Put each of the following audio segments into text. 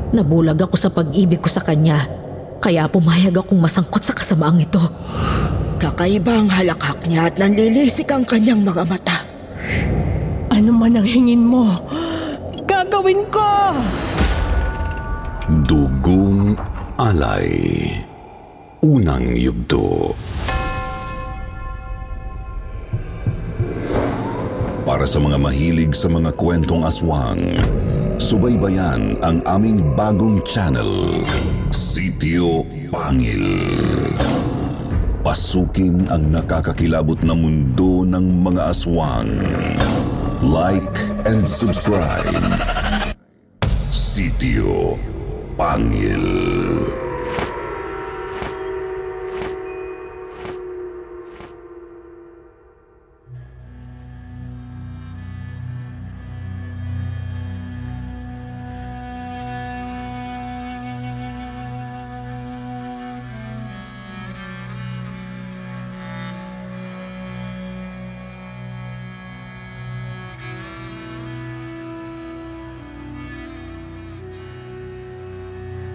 Nabulag ako sa pag-ibig ko sa kanya, kaya pumayag akong masangkot sa kasamaang ito. Kakaiba ang halakhak niya at nanlilisik ang kanyang mga mata. Ano man ang hingin mo, gagawin ko! Dugong Alay. Unang yugto. Para sa mga mahilig sa mga kwentong aswang, subaybayan ang aming bagong channel, Sitio Pangil. Pasukin ang nakakakilabot na mundo ng mga aswang. Like and subscribe. Sitio Pangil.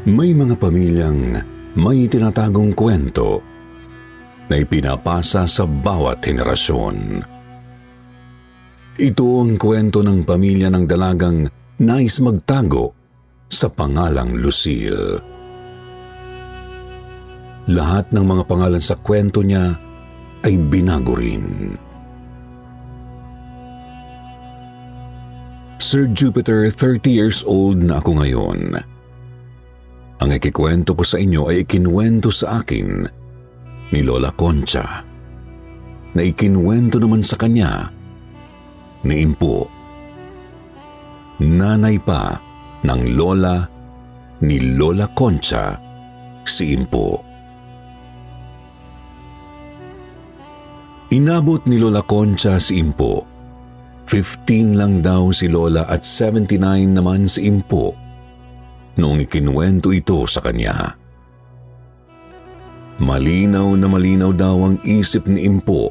May mga pamilyang may tinatagong kwento na ipinapasa sa bawat henerasyon. Ito ang kwento ng pamilya ng dalagang nais magtago sa pangalang Lucille. Lahat ng mga pangalan sa kwento niya ay binago rin. Sir Jupiter, 30 years old na ako ngayon. Ang ikikwento ko sa inyo ay ikinwento sa akin ni Lola Concha, na ikinwento naman sa kanya ni Impo, nanay pa ng lola ni Lola Concha, si Impo. Inabot ni Lola Concha si Impo. 15 lang daw si Lola at 79 naman si Impo noong ikinwento ito sa kanya. Malinaw na malinaw daw ang isip ni Impo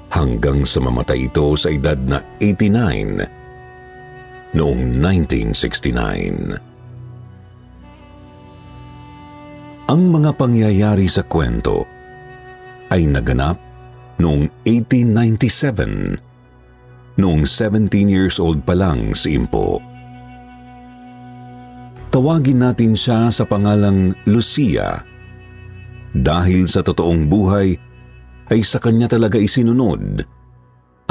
hanggang sa mamatay ito sa edad na 89 noong 1969. Ang mga pangyayari sa kwento ay naganap noong 1897, noong 17 years old pa lang si Impo. Tawagin natin siya sa pangalang Lucia dahil sa totoong buhay ay sa kanya talaga isinunod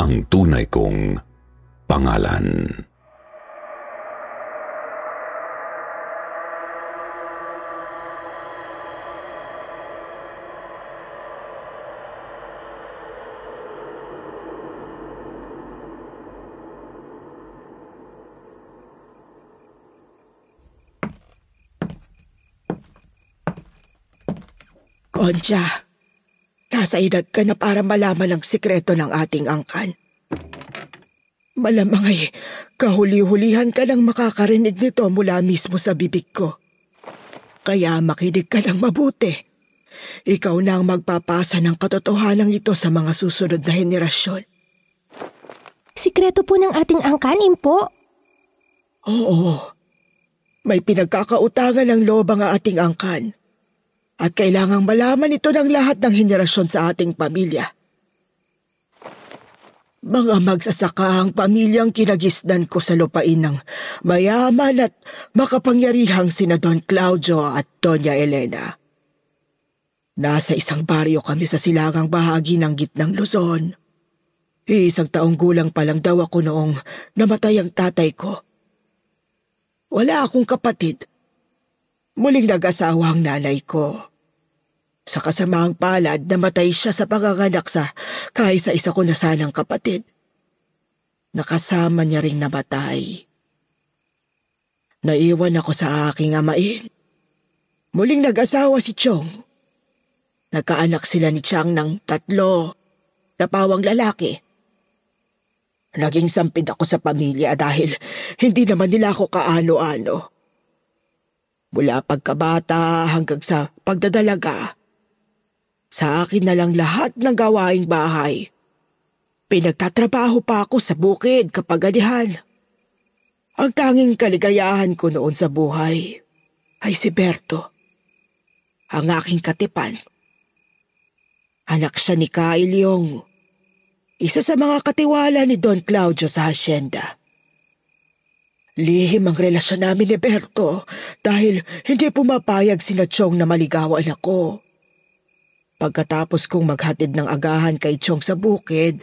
ang tunay kong pangalan. Concha, nasa edad ka na para malaman ang sikreto ng ating angkan. Malamang ay kahuli-hulihan ka nang makakarinig nito mula mismo sa bibig ko. Kaya makinig ka ng mabuti. Ikaw na ang magpapasa ng katotohanan ito sa mga susunod na henerasyon. Sikreto po ng ating angkan, Impo? Oo. May pinagkakautangan ng loob ang ating angkan. At kailangang malaman ito ng lahat ng henerasyon sa ating pamilya. Mga magsasaka ang pamilyang kinagisnan ko sa lupain ng mayaman at makapangyarihang sina Don Claudio at Doña Elena. Nasa isang baryo kami sa silangang bahagi ng gitnang Luzon. Isang taong gulang pa lang daw ako noong namatay ang tatay ko. Wala akong kapatid. Muling nag-asawa ang nanay ko. Sa kasamaang palad, namatay siya sa panganganak sa kaisa-isa ko na sanang kapatid. Nakasama niya ring namatay. Naiwan ako sa aking amain. Muling nag-asawa si Chong. Nagkaanak sila ni Chang ng 3 na pawang lalaki. Naging sampid ako sa pamilya dahil hindi naman nila ako kaano-ano. Mula pagkabata hanggang sa pagdadalaga, sa akin na lang lahat ng gawaing bahay. Pinagtatrabaho pa ako sa bukid kapag ganihan. Ang tanging kaligayahan ko noon sa buhay ay si Berto, ang aking katipan. Anak siya ni Kyle Yong, isa sa mga katiwala ni Don Claudio sa hasyenda. Lihim ang relasyon namin ni Berto dahil hindi pumapayag sina Chong na maligawan ako. Pagkatapos kong maghatid ng agahan kay Chong sa bukid,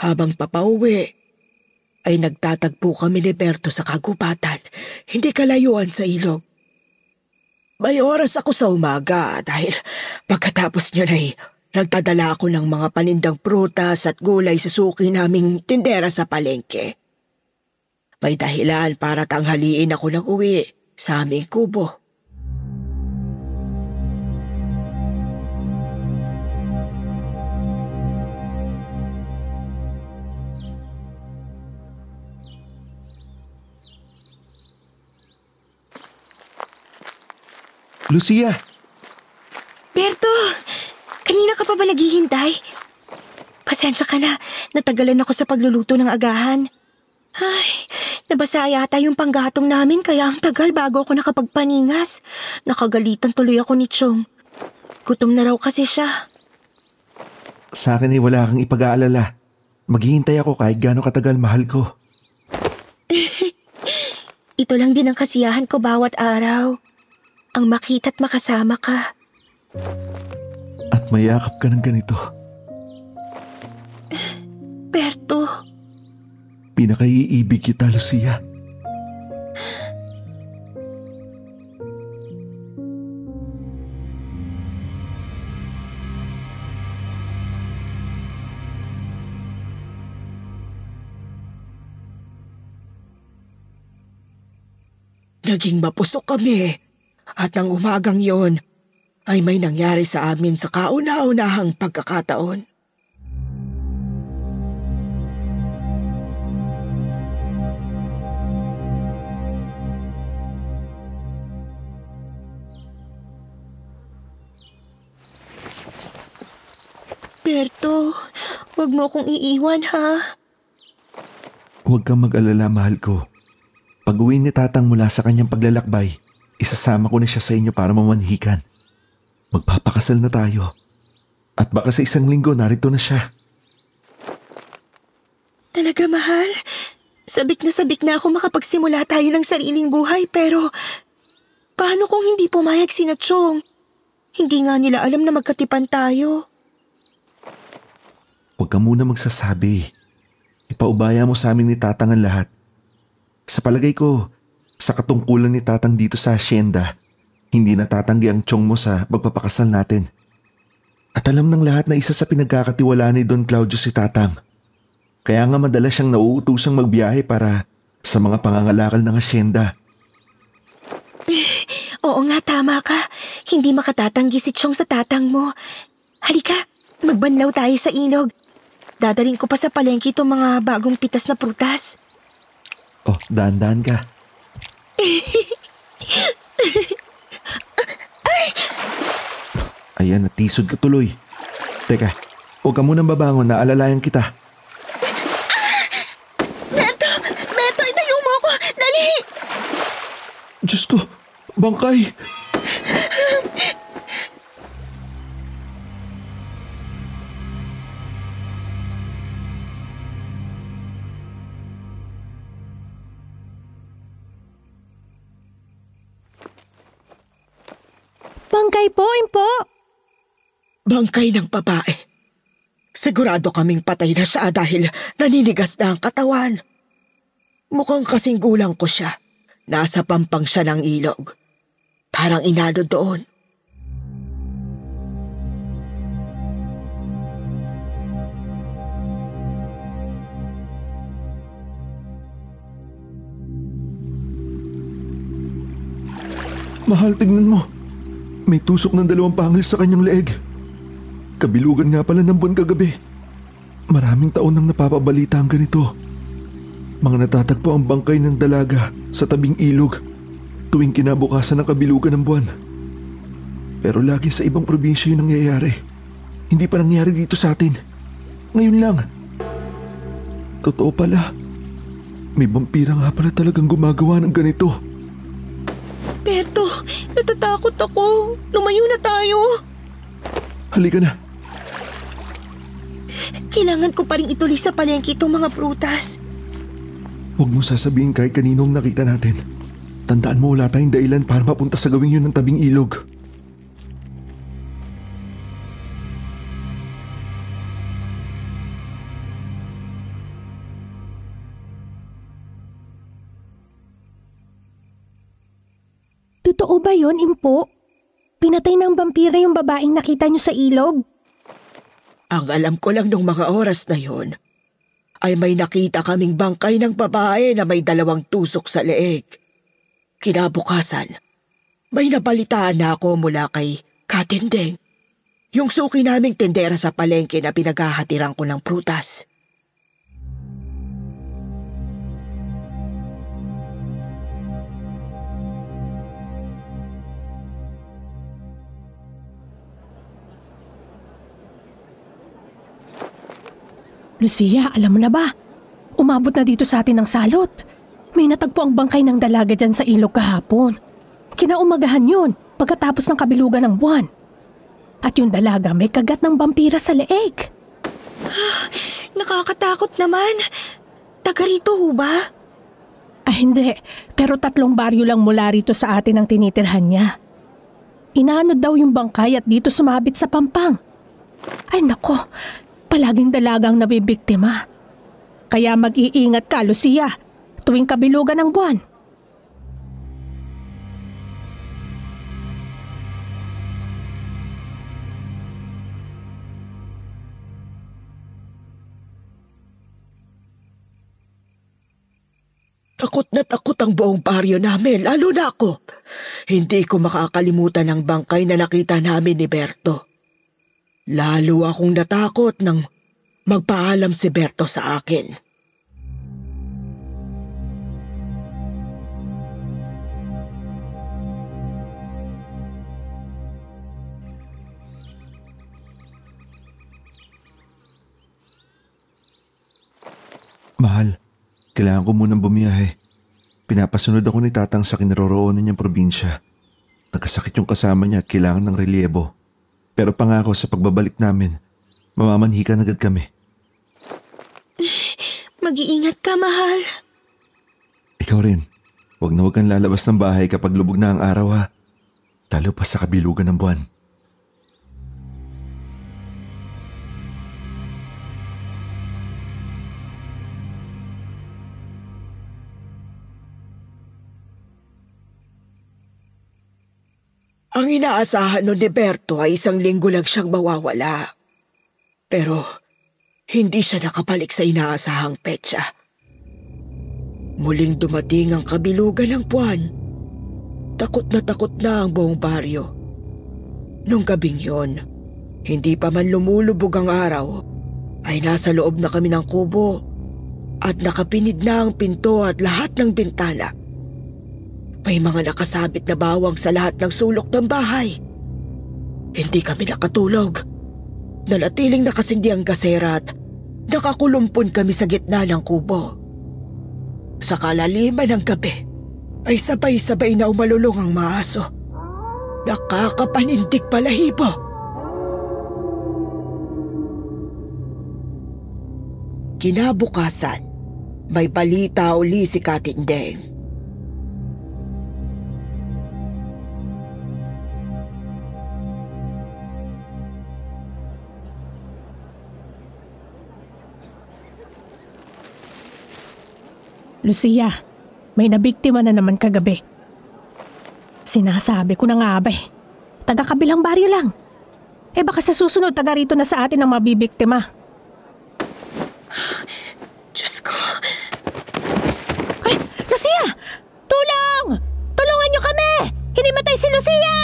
habang papauwi, ay nagtatagpo kami ni Berto sa kagubatan, hindi kalayuan sa ilog. May oras ako sa umaga dahil pagkatapos niyo ay nagdadala ako ng mga panindang prutas at gulay sa suki naming tindera sa palengke. May dahilan para tanghaliin ako nag-uwi sa aming kubo. Lucia! Berto! Kanina ka pa ba naghihintay? Pasensya ka na, natagalan ako sa pagluluto ng agahan. Ay, nabasa yata yung panggatong namin kaya ang tagal bago ako nakapagpaningas. Nakagalitan tuloy ako ni Chong. Gutom na raw kasi siya. Sa akin ay wala kang ipag-aalala. Maghihintay ako kahit gaano katagal, mahal ko. Ito lang din ang kasiyahan ko bawat araw. Ang makita't makasama ka. At mayakap ka ng ganito. Berto. Pinakaiibig kita, Lucia. Naging mapusok kami. At nang umagang yon, ay may nangyari sa amin sa kauna-unahang pagkakataon. Berto, wag mo akong iiwan ha. Huwag kang mag-alala, mahal ko. Pag-uwi ni Tatang mula sa kanyang paglalakbay, isasama ko na siya sa inyo para mamanhikan. Magpapakasal na tayo. At baka sa isang linggo narito na siya. Talaga, mahal? Sabik na ako makapagsimula tayo ng sariling buhay pero paano kung hindi pumayag sina Chong? Hindi nga nila alam na magkatipan tayo. Huwag ka muna magsasabi. Ipaubaya mo sa amin ni Tatang ang lahat. Sa palagay ko, sa katungkulan ni Tatang dito sa hasyenda, hindi natatanggi ang Chong mo sa pagpapakasal natin. At alam ng lahat na isa sa pinagkakatiwalaan ni Don Claudio si Tatang. Kaya nga madalas siyang nauutosang magbiyahe para sa mga pangangalakal ng hasyenda. Oo nga, tama ka. Hindi makatatanggi si Chong sa Tatang mo. Halika, magbanlaw tayo sa ilog. Dadaling ko pa sa palengke itong mga bagong pitas na prutas. Oh, dahan-dahan ka. Ayan, natisod ka tuloy. Teka, huwag ka munang babangon, naalalayan kita. Berto, itayo mo ako! Dali! Diyos ko, bangkay! Bangkay po, Impo! Bangkay ng babae. Sigurado kaming patay na siya dahil naninigas na ang katawan. Mukhang kasing gulang ko siya. Nasa pampang siya ng ilog. Parang inano doon. Mahal, tignan mo. May tusok ng 2 pangil sa kanyang leeg. Kabilugan nga pala ng buwan kagabi. Maraming taon nang napapabalita ang ganito. Mga natatagpo ang bangkay ng dalaga sa tabing ilog tuwing kinabukasan ng kabilugan ng buwan. Pero lagi sa ibang probinsya yung nangyayari. Hindi pa nangyari dito sa atin. Ngayon lang. Totoo pala. May vampira nga pala talagang gumagawa ng ganito. Berto, natatakot ako. Lumayo na tayo. Halika na. Kailangan ko pa rin ituloy sa palengke itong mga prutas. Huwag mo sasabihin kahit kaninong nakita natin. Tandaan mo wala tayong dahilan para mapunta sa gawing yun ng tabing ilog. Totoo ba yon, Impo? Pinatay ng vampira yung babaeng nakita niyo sa ilog? Ang alam ko lang nung mga oras na yon ay may nakita kaming bangkay ng babae na may 2 tusok sa leeg. Kinabukasan, may nabalitaan na ako mula kay Katindeng, yung suki naming tendera sa palengke na pinaghahatiran ko ng prutas. Lucia, alam mo na ba? Umabot na dito sa atin ang salot. May natagpo ang bangkay ng dalaga dyan sa ilog kahapon. Kinaumagahan yun pagkatapos ng kabilugan ng buwan. At yung dalaga may kagat ng vampira sa leeg. Nakakatakot naman. Taga rito ho ba? Hindi. Pero 3 baryo lang mula rito sa atin ang tinitirhan niya. Inaanod daw yung bangkay at dito sumabit sa pampang. Ay nako, palaging dalagang nabibiktima. Kaya mag-iingat ka, Lucia, tuwing kabilugan ng buwan. Takot na takot ang buong baryo namin, lalo na ako. Hindi ko makakalimutan ang bangkay na nakita namin ni Berto. Lalo akong natakot nang magpaalam si Berto sa akin. Mahal, kailangan ko munang bumiyahe. Pinapasunod ako ni Tatang sa kinaroroonan niyang probinsya. Nagkasakit yung kasama niya at kailangan ng relyebo. Pero pangako sa pagbabalik namin, mamamanhikan agad kami. Mag-iingat ka, mahal. Ikaw rin. Huwag kang lalabas ng bahay kapag lubog na ang araw ha. Lalo pa sa kabilugan ng buwan. Ang inaasahan nun ni Berto ay 1 linggo lang siyang mawawala. Pero hindi siya nakabalik sa inaasahang petsa. Muling dumating ang kabilugan ng buwan. Takot na ang buong baryo. Nung gabing yon, hindi pa man lumulubog ang araw, ay nasa loob na kami ng kubo at nakapinid na ang pinto at lahat ng bintana. May mga nakasabit na bawang sa lahat ng sulok ng bahay. Hindi kami nakatulog. Nanatiling nakasindi ang gasera at nakakulumpon kami sa gitna ng kubo. Sa kalaliman ng gabi ay sabay-sabay na umalulong ang mga aso. Nakakapanindig balahibo. Kinabukasan, may balita uli si Katindeng. Lucia, may nabiktima na naman kagabi. Sinasabi ko na nga ba taga kabilang baryo lang. Baka sa susunod taga rito na sa atin ang mabibiktima. Diyos ko. Ay, Lucia! Tulong! Tulungan niyo kami! Hinimatay si Lucia!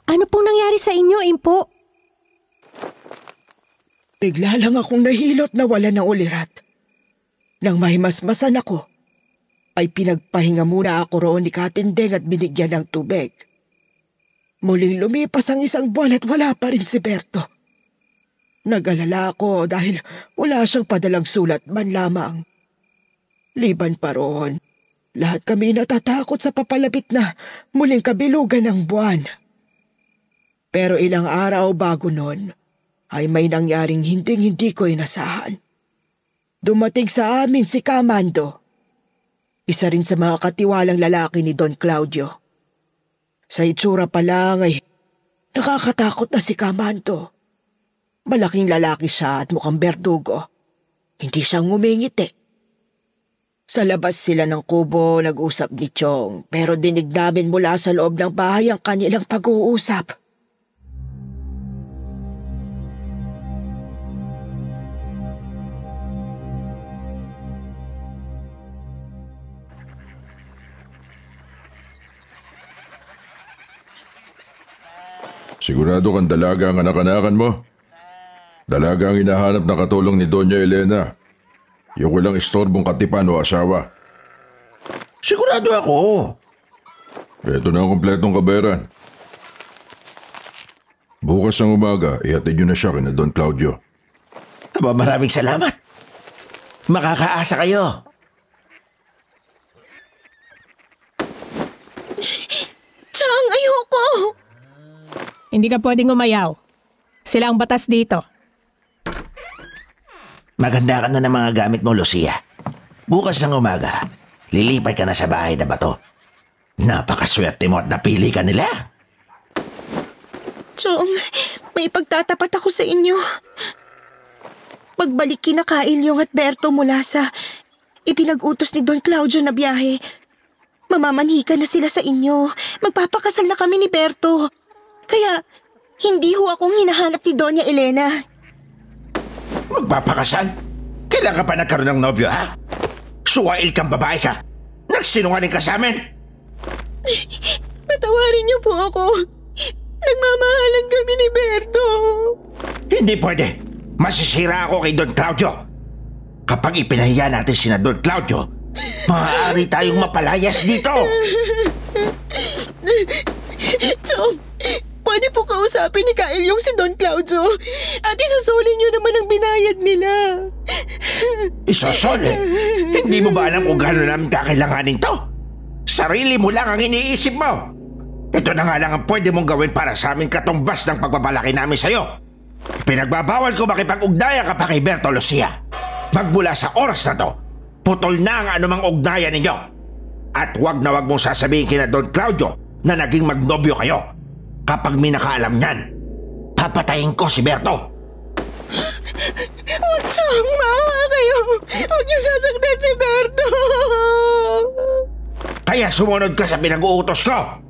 Ano pong nangyari sa inyo, Impo? Bigla lang akong nahilot na wala ng ulirat. Nang mahimasmasan ako, ay pinagpahinga muna ako roon ni Katindeng at binigyan ng tubig. Muling lumipas ang 1 buwan at wala pa rin si Berto. Nag-alala ako dahil wala siyang padalang sulat man lamang. Liban pa roon, lahat kami natatakot sa papalapit na muling kabilugan ng buwan. Pero ilang araw bago nun, ay may nangyaring hindi ko inasahan. Dumating sa amin si Kamando. Isa rin sa mga katiwalang lalaki ni Don Claudio. Sa itsura pa lang ay nakakatakot na si Kamando. Malaking lalaki siya at mukhang berdugo. Hindi siya ngumingiti. Sa labas sila ng kubo nag-usap ni Chong pero dinig namin mula sa loob ng bahay ang kanilang pag-uusap. Sigurado kang dalaga ang anak-anakan mo? Dalaga ang hinahanap na katulong ni Doña Elena. Yung walang istorbong katipan o asawa. Sigurado ako. Ito na ang kompletong kabayaran. Bukas ng umaga, ihatid nyo na siya kina Don Claudio. Aba, maraming salamat. Makakaasa kayo. Chang, ayoko! Hindi ka pwedeng umayaw. Sila ang batas dito. Maganda ka na ng mga gamit mo, Lucia. Bukas ng umaga, lilipat ka na sa bahay na bato. Napakaswerte mo at napili ka nila. Chong, may pagtatapat ako sa inyo. Magbalik kina Kailyong at Berto mula sa ipinag-utos ni Don Claudio na biyahe. Mamamanhikan na sila sa inyo. Magpapakasal na kami ni Berto. Kaya, hindi ho akong hinahanap ni Doña Elena. Magpapakasal? Kailan ka pa nagkaroon ng nobyo, ha? Suwail kang babae ka. Nagsinungaling ka sa amin. Patawarin niyo po ako. Nagmamahalan kami ni Berto. Hindi pwede. Masisira ako kay Don Claudio. Kapag ipinahiya natin sina Don Claudio, maaari tayong mapalayas dito. Chong, pwede po kausapin ni Kailyong si Don Claudio at isusulin niyo naman ang binayad nila. Isosol? Hindi mo ba alam kung gano'n namin kakailanganin to? Sarili mo lang ang iniisip mo. Ito na nga lang ang pwede mong gawin para sa aming katumbas ng pagpapalaki namin sa'yo. Pinagbabawal ko makipag-ugnayan ka pa kay Berto, Lucia. Magmula sa oras na to, putol na ang anumang ugnayan ninyo. At wag na wag mong sasabihin kina Don Claudio na naging magnobyo kayo. Kapag may nakaalam niyan, papatayin ko si Berto. Huwag siyang maawa kayo. Huwag niyo sasaktan si Berto. Kaya sumunod ka sa pinag-uutos ko.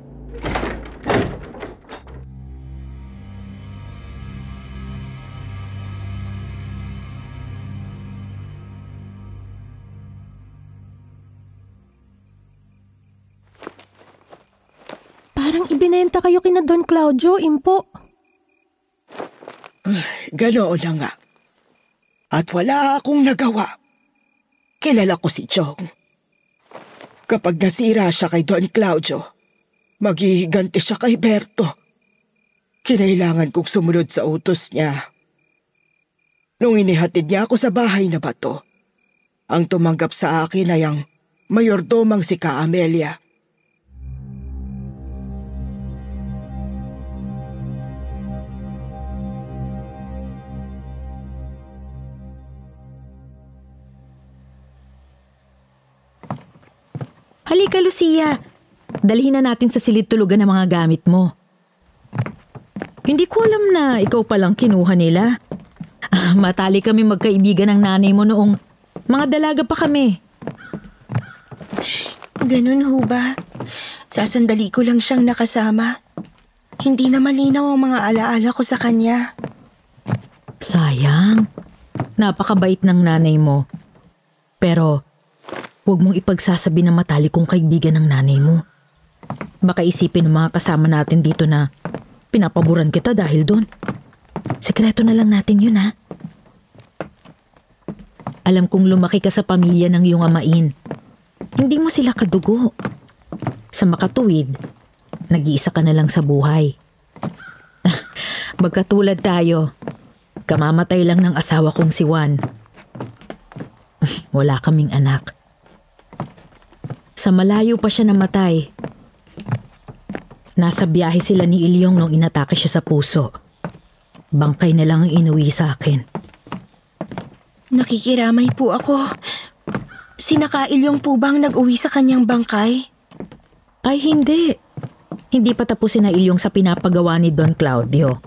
Parang ibinenta kayo kina Don Claudio, Impo. Ganoon na nga. At wala akong nagawa. Kilala ko si Chong. Kapag nasira siya kay Don Claudio, maghihiganti siya kay Berto. Kinailangan kong sumunod sa utos niya. Nung inihatid niya ako sa bahay na bato, ang tumanggap sa akin ay ang mayordomang si Ka Amelia. Halika, Lucia. Dalhin na natin sa silid tulugan ang mga gamit mo. Hindi ko alam na ikaw palang kinuha nila. Matali kami magkaibigan ng nanay mo noong mga dalaga pa kami. Ganun ho ba? Sasandali ko lang siyang nakasama. Hindi na malinaw ang mga alaala ko sa kanya. Sayang. Napakabait ng nanay mo. Pero huwag mong ipagsasabi na matali kong kaibigan ng nanay mo. Baka isipin ng mga kasama natin dito na pinapaboran kita dahil doon. Sekreto na lang natin yun, ha? Alam kong lumaki ka sa pamilya ng iyong amain. Hindi mo sila kadugo. Sa makatuwid, nag-iisa ka na lang sa buhay. Magkatulad tayo. Kamamatay lang ng asawa kong si Juan. Wala kaming anak. Sa malayo pa siya namatay. Nasa biyahe sila ni Ilyong nung inatake siya sa puso. Bangkay na lang ang inuwi sa akin. Nakikiramay po ako. Sina Ilyong po bang nag-uwi sa kanyang bangkay? Ay hindi. Hindi pa tapos na Ilyong sa pinapagawa ni Don Claudio.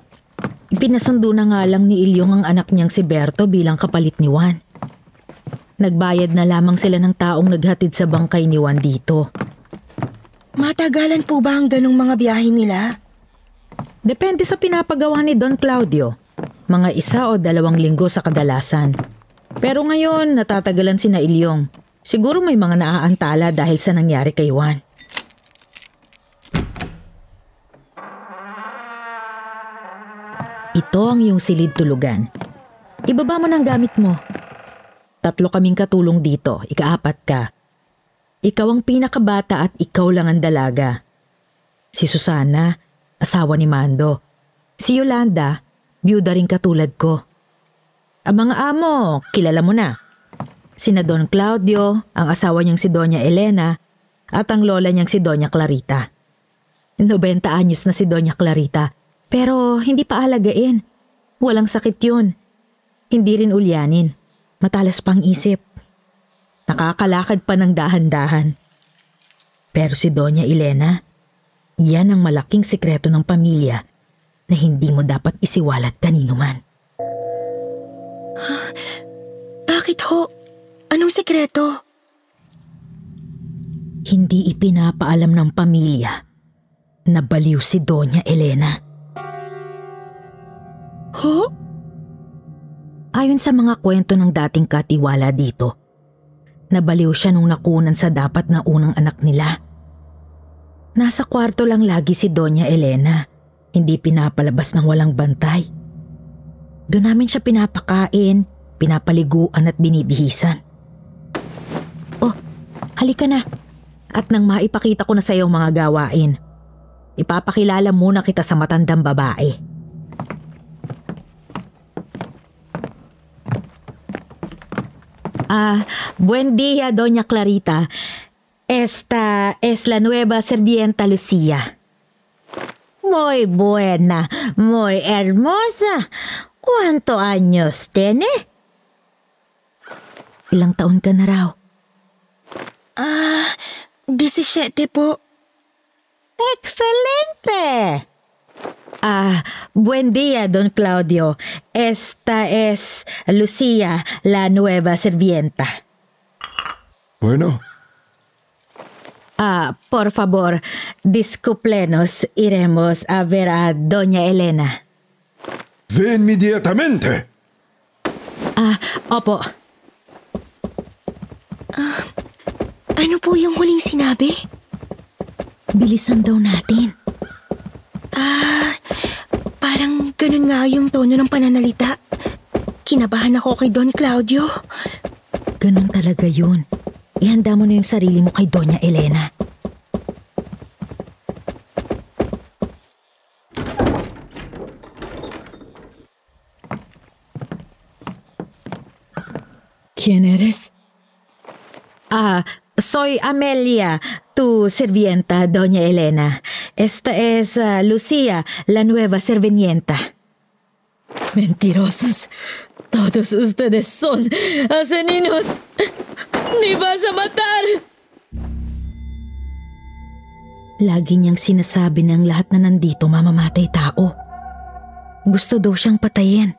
Ipinasundo na nga lang ni Ilyong ang anak niyang si Berto bilang kapalit ni Juan. Nagbayad na lamang sila ng taong naghatid sa bangkay ni Juan dito. Matagalan po ba ang ganong mga biyahe nila? Depende sa pinapagawa ni Don Claudio. Mga 1 o 2 linggo sa kadalasan. Pero ngayon, natatagalan si na Ilyong. Siguro may mga naaantala dahil sa nangyari kay Juan. Ito ang iyong silid tulugan. Ibaba mo ng gamit mo. 3 kaming katulong dito, ika-4 ka. Ikaw ang pinakabata at ikaw lang ang dalaga. Si Susana, asawa ni Mando. Si Yolanda, byuda rin katulad ko. Ang mga amo, kilala mo na. Sina Don Claudio, ang asawa niyang si Doña Elena, at ang lola niyang si Doña Clarita. 90 anyos na si Doña Clarita. Pero hindi pa alagain. Walang sakit yun. Hindi rin ulyanin. Matalas pang isip. Nakakalakad pa ng dahan-dahan. Pero si Doña Elena, yan ang malaking sikreto ng pamilya na hindi mo dapat isiwalat kanino man. Bakit ho? Anong sikreto? Hindi ipinapaalam ng pamilya na baliw si Doña Elena. Ho? Ayon sa mga kwento ng dating katiwala dito, nabaliw siya nung nakunan sa dapat na unang anak nila. Nasa kwarto lang lagi si Doña Elena, hindi pinapalabas ng walang bantay. Doon namin siya pinapakain, pinapaliguan at binibihisan. Oh, halika na. At nang maipakita ko na sa iyo ang mga gawain, ipapakilala muna kita sa matandang babae. Buen día, Doña Clarita. Esta es la nueva sirvienta Lucia. Muy buena, muy hermosa. ¿Cuántos años tiene? Ilang taon ka na raw? 17 po. Excelente! Buen día, Don Claudio. Esta es Lucia, la nueva sirvienta. Bueno, Por favor, discúlpenos, iremos a ver a Doña Elena. ve inmediatamente. Opo. Ano po yung huling sinabi? Bilisan daw natin. Parang ganun nga yung tono ng pananalita. Kinabahan ako kay Don Claudio. Ganun talaga yun. Ihanda mo na yung sarili mo kay Doña Elena. ¿Quién eres? Soy Amelia, tu sirvienta, Doña Elena. Esta es Lucia, la nueva sirvienta. Mentirosos. Todos ustedes son asesinos. ¡Me vas a matar! Lagi niyang sinasabi ng lahat na nandito mamamatay tao. Gusto daw siyang patayin.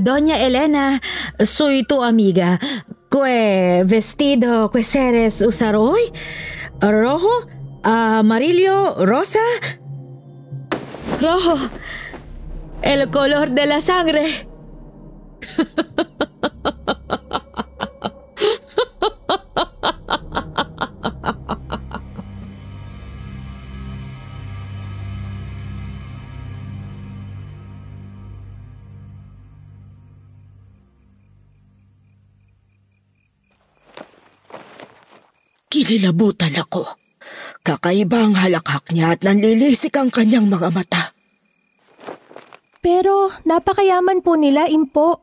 Doña Elena, soy tu amiga. ¿Qué vestido quieres usar hoy? ¿Rojo? ¿Amarillo? ¿Rosa? Rojo. El color de la sangre. Kinilabutan ako. Kakaiba ang halakhak niya at nanlilisik ang kanyang mga mata. Pero napakayaman po nila, Impo.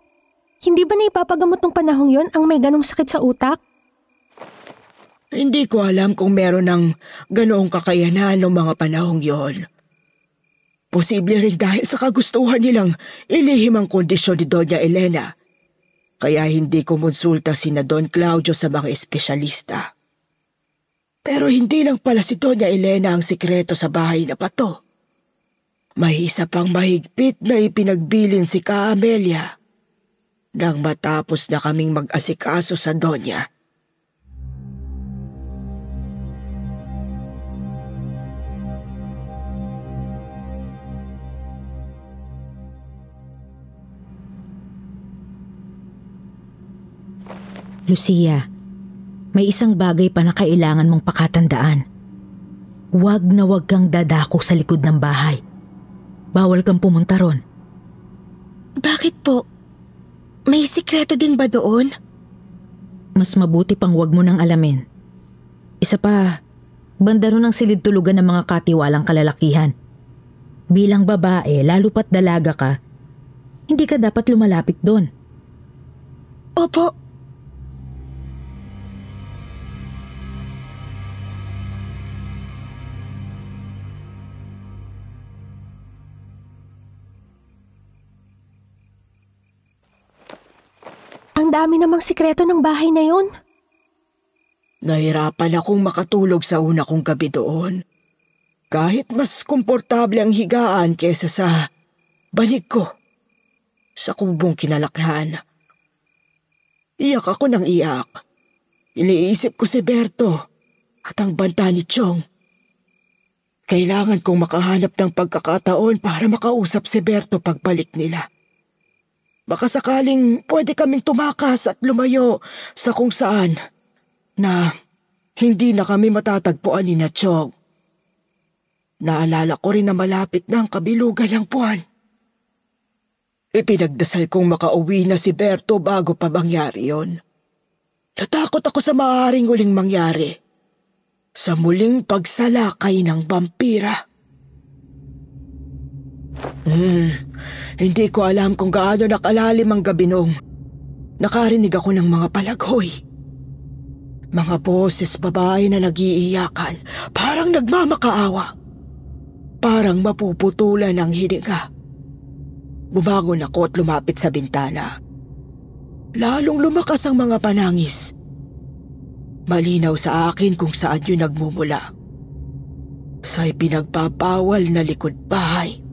Hindi ba naipapagamot ng panahong yon ang may ganong sakit sa utak? Hindi ko alam kung meron ng ganoong kakayanan ng mga panahong yon. Posible rin dahil sa kagustuhan nilang ilihim ang kondisyon ni Doña Elena. Kaya hindi kumonsulta sina Don Claudio sa mga espesyalista. Pero hindi lang pala si Doña Elena ang sikreto sa bahay na pato. May isa pang mahigpit na ipinagbilin si Ka Amelia nang matapos na kaming mag-asikaso sa Donya. Lucia, may isang bagay pa na kailangan mong pakatandaan. Huwag na huwag kang dadako sa likod ng bahay. Bawal kang pumunta ron. Bakit po? May sikreto din ba doon? Mas mabuti pang huwag mo nang alamin. Isa pa, banda ron ang silid tulugan ng mga katiwalang kalalakihan. Bilang babae, lalo pat dalaga ka, hindi ka dapat lumalapit doon. Opo. Ang dami namang sikreto ng bahay na yon. Nahirapan akong makatulog sa una kong gabi doon. Kahit mas komportable ang higaan kesa sa banig ko sa kubong kinalakhan. Iyak ako ng iyak. Iniisip ko si Berto at ang banta ni Chong. Kailangan kong makahanap ng pagkakataon para makausap si Berto pagbalik nila. Baka sakaling pwede kaming tumakas at lumayo sa kung saan na hindi na kami matatagpuan ni na Chong. Naalala ko rin na malapit na ang kabilugan ng buwan. Ipinagdasal kong makauwi na si Berto bago pa mangyari yon. Natakot ako sa maaaring uling mangyari. Sa muling pagsalakay ng vampira. Hindi ko alam kung gaano nakalalim ang gabi nung nakarinig ako ng mga palaghoy. Mga boses babae na nag-iiyakan, parang nagmamakaawa. Parang mapuputulan ang hininga. Bumangon ako at lumapit sa bintana. Lalong lumakas ang mga panangis. Malinaw sa akin kung saan yun nagmumula. Sa ipinagpapawal na likod bahay.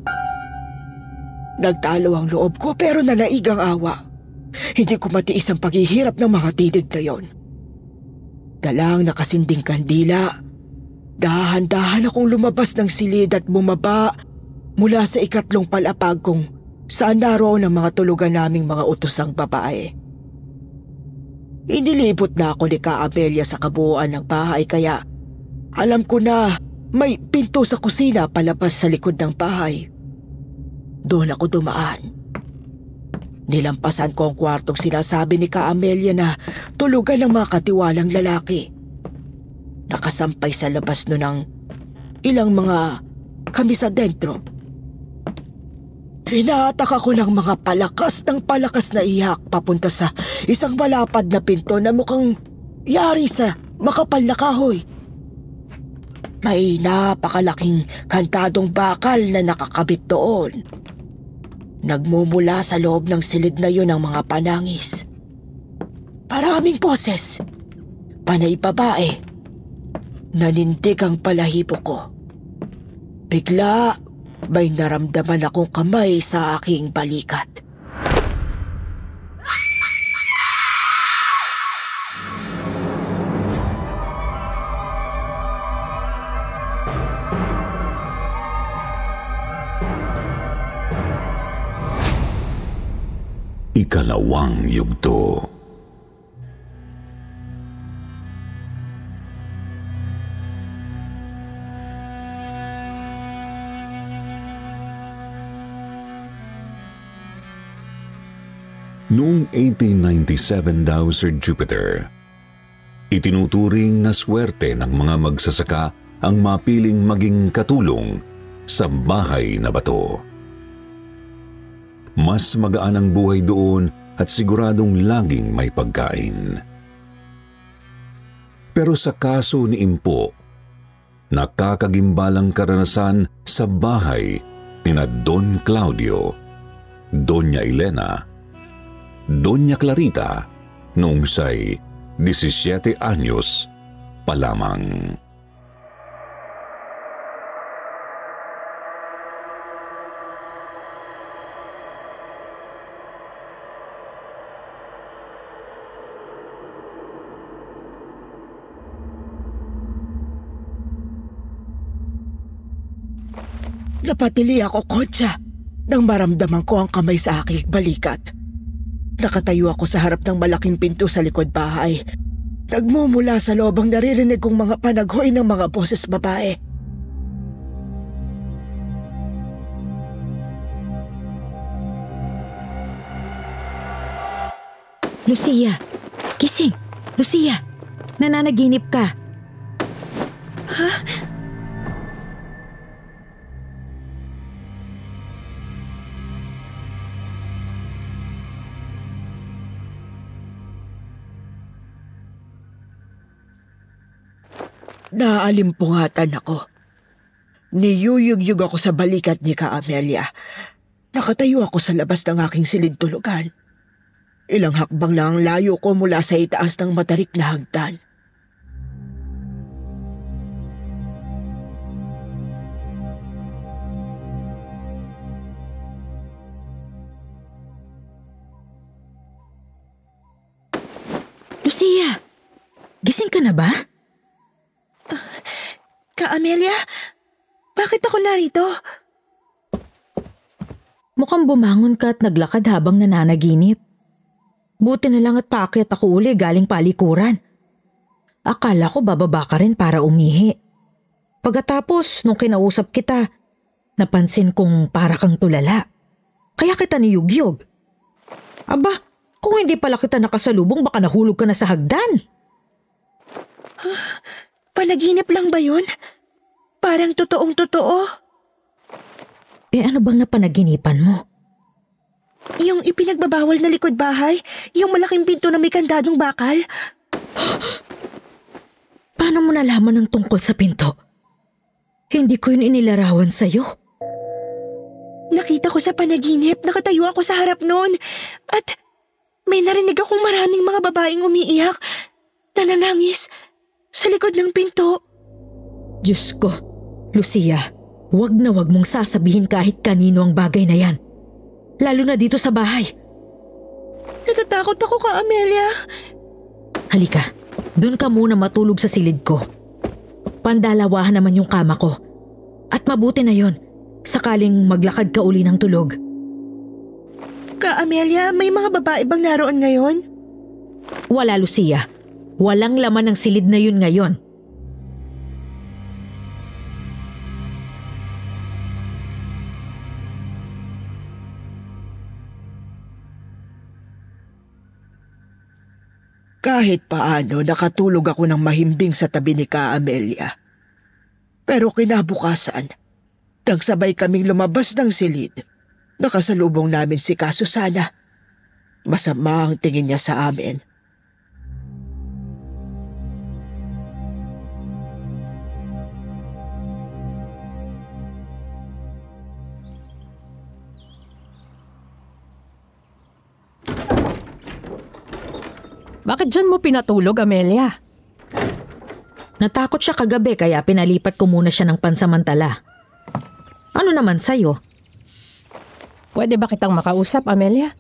Nagtalo ang loob ko pero nanaig ang awa. Hindi ko matiis ang paghihirap ng mga tinig na yon. Dalang nakasinding kandila. Dahan-dahan akong lumabas ng silid at bumaba mula sa ikatlong palapag kung saan naroon ang mga tulugan naming mga utosang babae. Inilibot na ako ni Ka Amelia sa kabuuan ng bahay kaya alam ko na may pinto sa kusina palabas sa likod ng bahay. Doon ako dumaan. Nilampasan ko ang kwartong sinasabi ni Ka Amelia na tulugan ng mga katiwalang lalaki. Nakasampay sa labas no ng ilang mga kamisa dentro. Hinahatak ako ng mga palakas na iyak papunta sa isang malapad na pinto na mukhang yari sa makapal na kahoy. May napakalaking kantadong bakal na nakakabit doon. Nagmumula sa loob ng silid na yun ang mga panangis. Maraming boses. Panay babae. Nanindig ang balahibo ko. Bigla, may naramdaman akong kamay sa aking balikat. Ikalawang yugto. Noong 1897 daw, Sir Jupiter, Itinuturing na swerte ng mga magsasaka ang mapiling maging katulong sa bahay na bato. Mas magaan ang buhay doon at siguradong laging may pagkain. Pero sa kaso ni Impo, nakakagimbalang karanasan sa bahay ni na Don Claudio, Doña Elena, Doña Clarita noong siya'y 17 anyos pa lamang. Napatili ako, Concha, nang maramdaman ko ang kamay sa aking balikat. Nakatayo ako sa harap ng malaking pinto sa likod bahay. Nagmumula sa loob ang naririnig kong mga panaghoy ng mga boses babae. Lucia, gising! Lucia, nananaginip ka. Naalimpungatan ako. Niyuyug-yug ako sa balikat ni Ka Amelia. Nakatayo ako sa labas ng aking silid-tulugan. Ilang hakbang lang ang layo ko mula sa itaas ng matarik na hagdan. Lucia, gising ka na ba? Ka Amelia, bakit ako narito? Mukhang bumangon ka at naglakad habang nananaginip. Buti na lang at paakyat ako uli galing palikuran. Akala ko bababa ka rin para umihi. Pagkatapos, nung kinausap kita, napansin kong para kang tulala. Kaya kita niyugyog. Aba, kung hindi pala kita nakasalubong, baka nahulog ka na sa hagdan. Panaginip lang ba yun? Parang totoong-totoo. Ano bang napanaginipan mo? Yung ipinagbabawal na likod bahay, yung malaking pinto na may kandadong bakal. Paano mo nalaman ang tungkol sa pinto? Hindi ko yun inilarawan sa'yo. Nakita ko sa panaginip, nakatayo ako sa harap noon. At may narinig akong maraming mga babaeng umiiyak, nananangis, sa likod ng pinto. Diyos ko, Lucia, wag na wag mong sasabihin kahit kanino ang bagay na yan. Lalo na dito sa bahay. Natatakot ako, Ka Amelia. Halika, doon ka muna matulog sa silid ko. Pandalawahan naman yung kama ko. At mabuti na yon, sakaling maglakad ka uli ng tulog. Ka Amelia, may mga babae bang naroon ngayon? Wala, Lucia. Walang laman ng silid na yun ngayon. Kahit paano nakatulog ako ng mahimbing sa tabi ni Ka Amelia. Pero kinabukasan, nang sabay kaming lumabas ng silid, nakasalubong namin si Ka Susana. Masama ang tingin niya sa amin. Bakit dyan mo pinatulog, Amelia? Natakot siya kagabi kaya pinalipat ko muna siya ng pansamantala. Ano naman sa'yo? Pwede ba kitang makausap, Amelia?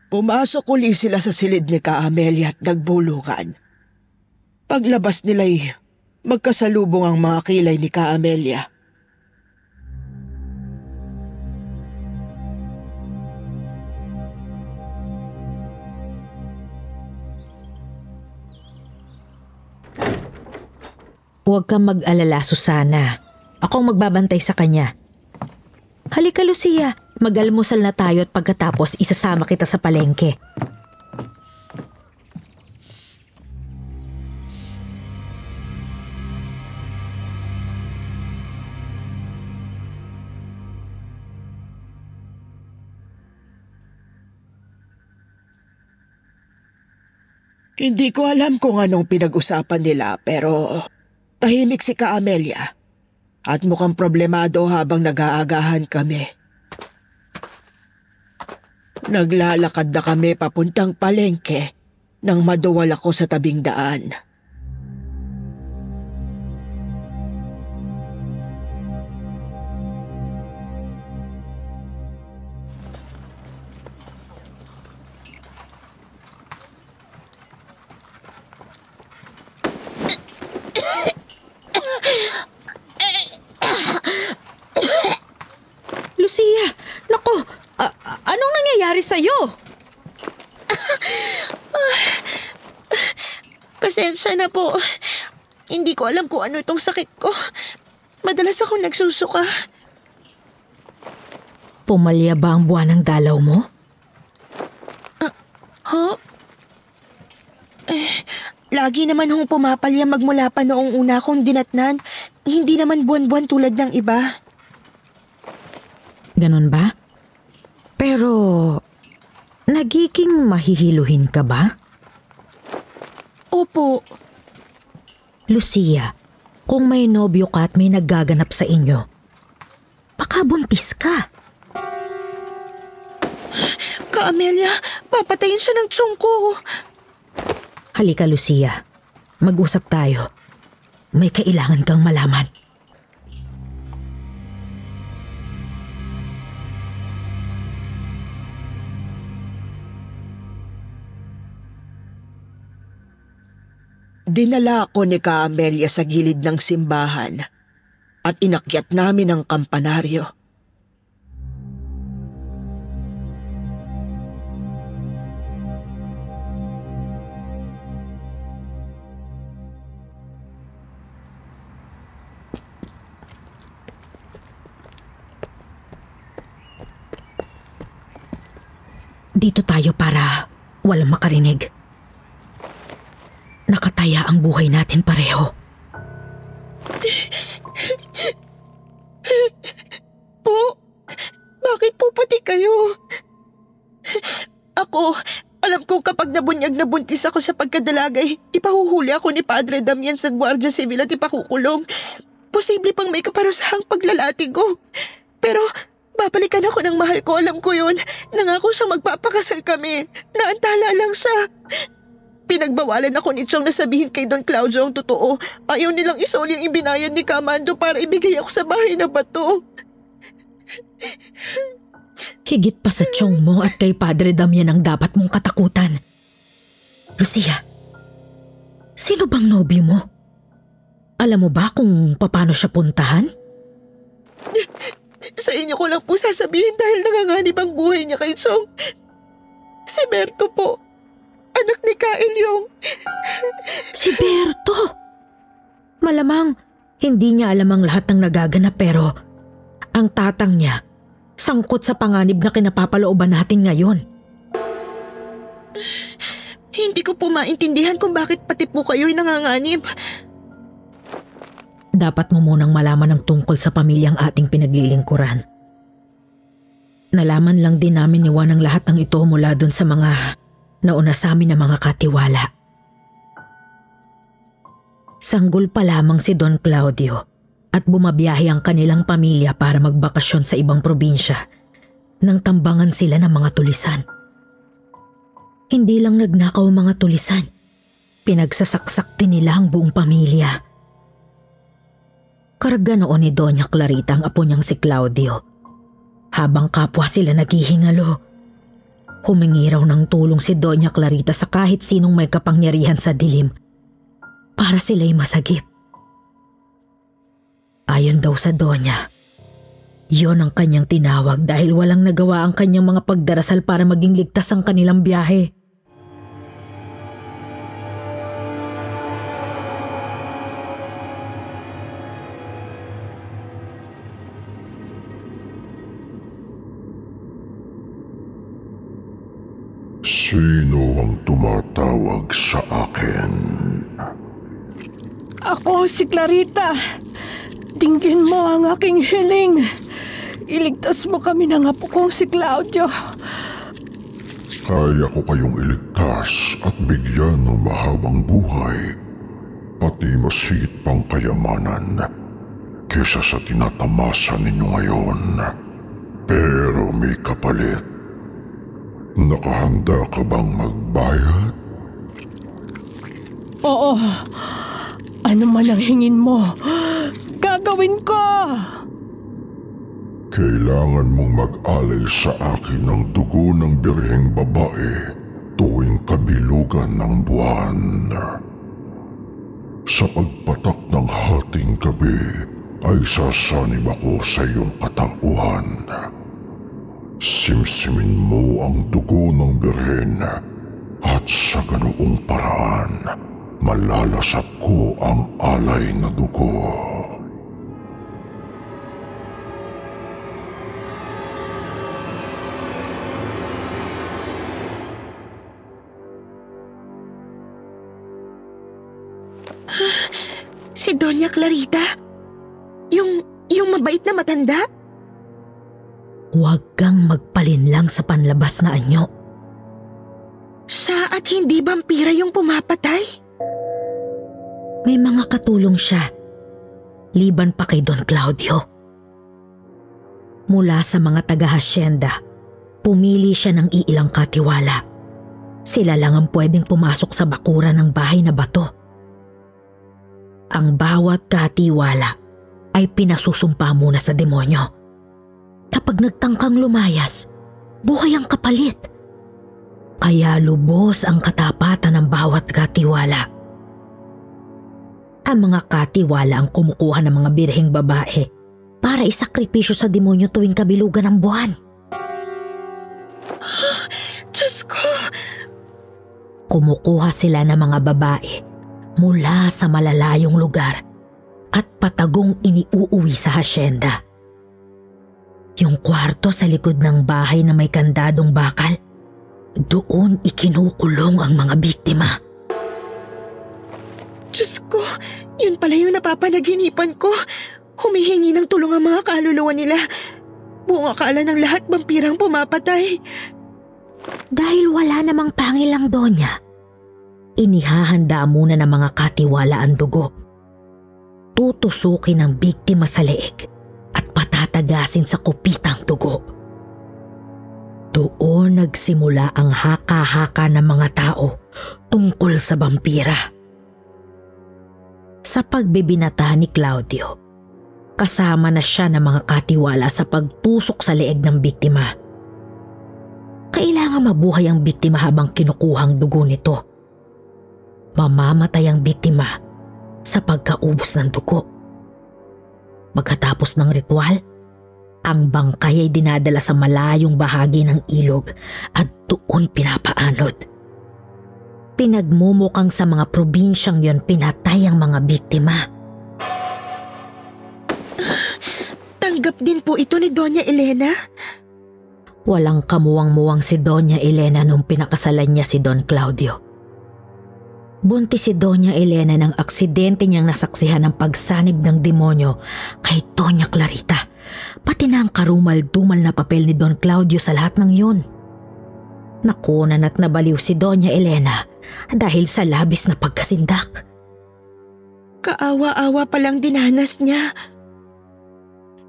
Pumasok uli sila sa silid ni Ka Amelia at nagbulungan. Paglabas nila'y magkasalubong ang mga kilay ni Ka Amelia. Huwag kang mag-alala, Susana. Ako ang magbabantay sa kanya. Halika, Lucia. Mag-almusal na tayo at pagkatapos isasama kita sa palengke. Hindi ko alam kung anong pinag-usapan nila pero tahimik si Ka Amelia at mukhang problemado habang nag-aagahan kami. Naglalakad na kami papuntang palengke nang maduwal ako sa tabing daan. Lucia! Naku! Anong nangyayari sa'yo? Pasensya na po. Hindi ko alam kung ano itong sakit ko. Madalas akong nagsusuka. Pumalya ba ang buwan ng dalaw mo? Lagi naman hong pumapalya magmula pa noong una kong dinatnan. Hindi naman buwan-buwan tulad ng iba. Ganon ba? Pero, nagiging mahihiluhin ka ba? Opo. Lucia, kung may nobyo ka at may naggaganap sa inyo, baka buntis ka. Ka Amelia, papatayin siya ng tiyong ko. Halika, Lucia. Mag-usap tayo. May kailangan kang malaman. Dinala ako ni Ka Amelia sa gilid ng simbahan at inakyat namin ang kampanaryo. Dito tayo para walang makarinig. Nakataya ang buhay natin pareho. Po? Bakit po pati kayo? Ako, alam ko kapag nabunyag na buntis ako sa pagkadalagay, ipahuhuli ako ni Padre Damian sa Guardia Civil at ipakukulong. Posible pang may kaparusahang paglalatig ko. Pero babalikan ako ng mahal ko, alam ko yun. Nangako siyang magpapakasal kami. Naantala lang siya. Pinagbawalan ako ni Chong na sabihin kay Don Claudio ang totoo. Ayaw nilang isoli ang ibinayad ni Kamando para ibigay ako sa bahay na bato. Higit pa sa Chong mo at kay Padre Damian ang dapat mong katakutan. Lucia, sino bang nobyo mo? Alam mo ba kung paano siya puntahan? Sa inyo ko lang po sasabihin dahil nanganganib ang buhay niya kay Chong. Si Berto po. Anak ni Ka Ilyong. Si Berto! Malamang hindi niya alam ang lahat ng nagaganap pero ang tatang niya sangkot sa panganib na kinapapalooban natin ngayon. Hindi ko po maintindihan kung bakit pati po kayo'y nanganganib. Dapat mo munang malaman ang tungkol sa pamilyang ating pinaglilingkuran. Nalaman lang din namin ni Juan ang lahat ng ito mula dun sa mga nauna sa amin na mga katiwala. Sanggol pa lamang si Don Claudio at bumabiyahe ang kanilang pamilya para magbakasyon sa ibang probinsya nang tambangan sila ng mga tulisan. Hindi lang nagnakaw ang mga tulisan, pinagsasaksak din nila ang buong pamilya. Karga noon ni Doña Clarita ang apo niyang si Claudio. Habang kapwa sila naghihingalo, humingi raw ng tulong si Doña Clarita sa kahit sinong may kapangyarihan sa dilim para sila'y masagip. Ayon daw sa Doña, yon ang kanyang tinawag dahil walang nagawa ang kanyang mga pagdarasal para maging ligtas ang kanilang biyahe. Sino ang tumatawag sa akin? Ako si Clarita. Dinggin mo ang aking hiling. Iligtas mo kami ng apo kong si Claudio. Kaya ko kayong iligtas at bigyan ng mahabang buhay, pati mas higit pang kayamanan kesa sa tinatamasa ninyo ngayon. Pero may kapalit. Nakahanda ka bang magbayad? Oo. Ano man ang hingin mo, gagawin ko! Kailangan mong mag-alay sa akin ng dugo ng birheng babae tuwing kabilugan ng buwan. Sa pagpatak ng hating gabi ay sasanib ako sa iyong katauhan. Simsimin mo ang dugo ng birhen at sa ganoong paraan malalasap ko ang alay na dugo. Si Doña Clarita? Yung mabait na matanda? Huwag kang magpalinlang sa panlabas na anyo. Siya at hindi vampira yung pumapatay? May mga katulong siya, liban pa kay Don Claudio. Mula sa mga taga-hasyenda, pumili siya ng iilang katiwala. Sila lang ang pwedeng pumasok sa bakuran ng bahay na bato. Ang bawat katiwala ay pinasusumpa muna sa demonyo. Kapag nagtangkang lumayas, buhay ang kapalit. Kaya lubos ang katapatan ng bawat katiwala. Ang mga katiwala ang kumukuha ng mga birheng babae para isakripisyo sa demonyo tuwing kabilugan ng buwan. Diyos ko! Kumukuha sila ng mga babae mula sa malalayong lugar at patagong iniuuwi sa hasyenda. Yung kwarto sa likod ng bahay na may kandadong bakal, doon ikinukulong ang mga biktima. Diyos ko, yun pala yung napapanaginipan ko. Humihingi ng tulong ang mga kaluluwa nila. Buong akala ng lahat vampirang pumapatay. Dahil wala namang pangil ang donya, inihahanda muna ng mga katiwala ang dugo. Tutusukin ang biktima sa leeg at patatagasin sa kupitang dugo. Doon nagsimula ang haka-haka ng mga tao tungkol sa vampira. Sa pagbibinata ni Claudio, kasama na siya ng mga katiwala sa pagtusok sa leeg ng biktima. Kailangan mabuhay ang biktima habang kinukuhang dugo nito. Mamamatay ang biktima sa pagkaubos ng dugo. Pagkatapos ng ritual, ang bangkay ay dinadala sa malayong bahagi ng ilog at doon pinapaanod. Pinagmumukang sa mga probinsyang yon pinatay ang mga biktima. Tanggap din po ito ni Doña Elena? Walang kamuwang-muwang si Doña Elena nung pinakasalan niya si Don Claudio. Buntis si Doña Elena ng aksidente niyang nasaksihan ng pagsanib ng demonyo kay Doña Clarita, pati na ang karumal-dumal na papel ni Don Claudio sa lahat ng yun. Nakunan at nabaliw si Doña Elena dahil sa labis na pagkasindak. Kaawa-awa palang dinanas niya.